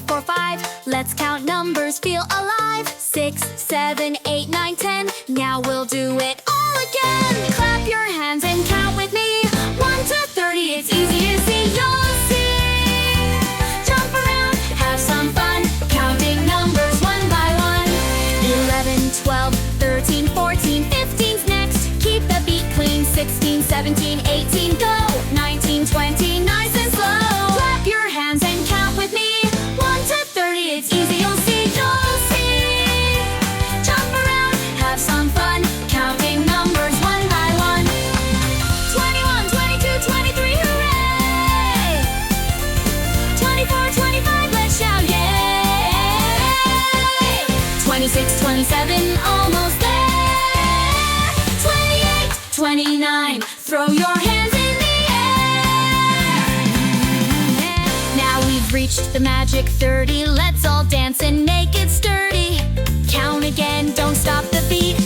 4, 5. Let's count numbers, feel alive. 6, 7, 8, 9, 10. Now we'll do it all again. Clap your hands and count with me. 1 to 30, it's easy to see. You'll see. Jump around, have some fun. Counting numbers one by one. 11, 12, 13, 14, 15's next. Keep the beat clean. 16, 17, 18, go. 19, 20, nice and slow. Clap your hands and count with me. 1 to 30, it's easy, you'll see, you'll see. Jump around, have some fun. Counting numbers one by one. 21, 22, 23, hooray! 24, 25, let's shout, yay! 26, 27, almost there. 28, 29, throw your hands in the air. Now we've reached the magic 30. Let's all dance and make it sturdy. Count again, don't stop the beat.